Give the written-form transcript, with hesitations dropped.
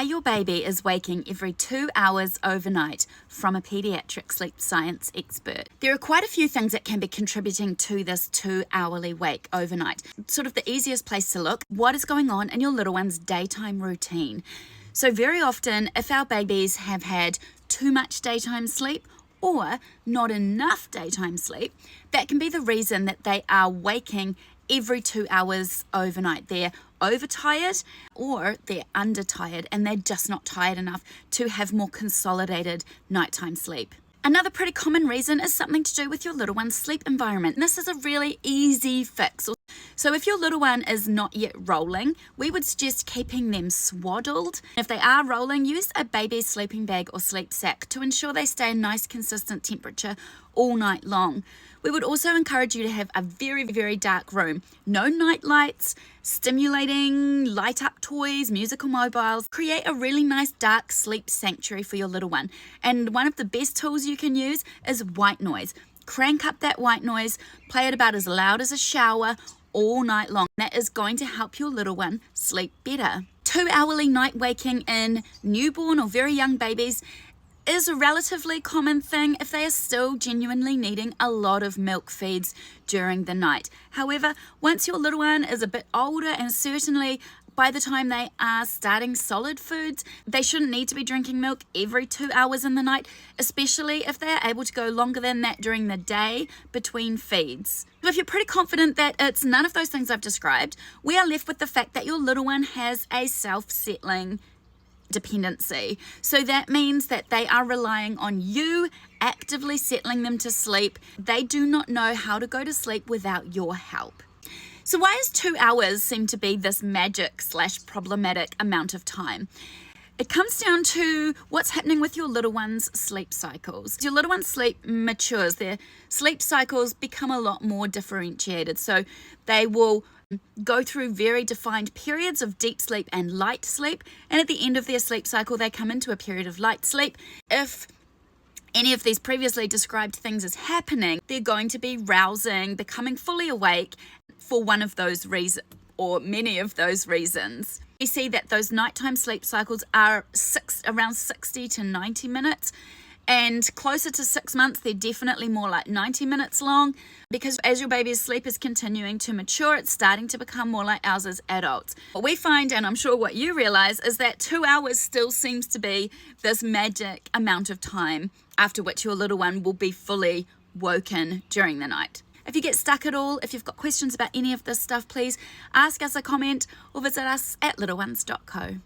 why your baby is waking every 2 hours overnight from a pediatric sleep science expert. There are quite a few things that can be contributing to this 2-hourly wake overnight. Sort of the easiest place to look, what is going on in your little one's daytime routine? So very often, if our babies have had too much daytime sleep or not enough daytime sleep, that can be the reason that they are waking every 2 hours overnight. They're overtired or they're undertired and they're just not tired enough to have more consolidated nighttime sleep. Another pretty common reason is something to do with your little one's sleep environment. And this is a really easy fix. So if your little one is not yet rolling, we would suggest keeping them swaddled. If they are rolling, use a baby sleeping bag or sleep sack to ensure they stay a nice consistent temperature all night long. We would also encourage you to have a very, very dark room. No night lights, stimulating light up toys, musical mobiles. Create a really nice dark sleep sanctuary for your little one. And one of the best tools you can use is white noise. Crank up that white noise, play it about as loud as a shower all night long. That is going to help your little one sleep better. 2-hourly night waking in newborn or very young babies is a relatively common thing if they are still genuinely needing a lot of milk feeds during the night. However, once your little one is a bit older, and certainly by the time they are starting solid foods, they shouldn't need to be drinking milk every 2 hours in the night, especially if they are able to go longer than that during the day between feeds. If you're pretty confident that it's none of those things I've described, we are left with the fact that your little one has a self-settling dependency. So that means that they are relying on you actively settling them to sleep. They do not know how to go to sleep without your help. So why does 2 hours seem to be this magic/problematic amount of time? It comes down to what's happening with your little one's sleep cycles. Your little one's sleep matures. Their sleep cycles become a lot more differentiated. So they will go through very defined periods of deep sleep and light sleep, and at the end of their sleep cycle they come into a period of light sleep. If any of these previously described things is happening, they're going to be rousing, becoming fully awake for one of those reasons or many of those reasons. We see that those nighttime sleep cycles are around 60 to 90 minutes. And closer to 6 months, they're definitely more like 90 minutes long, because as your baby's sleep is continuing to mature, it's starting to become more like ours as adults. What we find, and I'm sure what you realize, is that 2 hours still seems to be this magic amount of time after which your little one will be fully woken during the night. If you get stuck at all, if you've got questions about any of this stuff, please ask us a comment or visit us at littleones.co.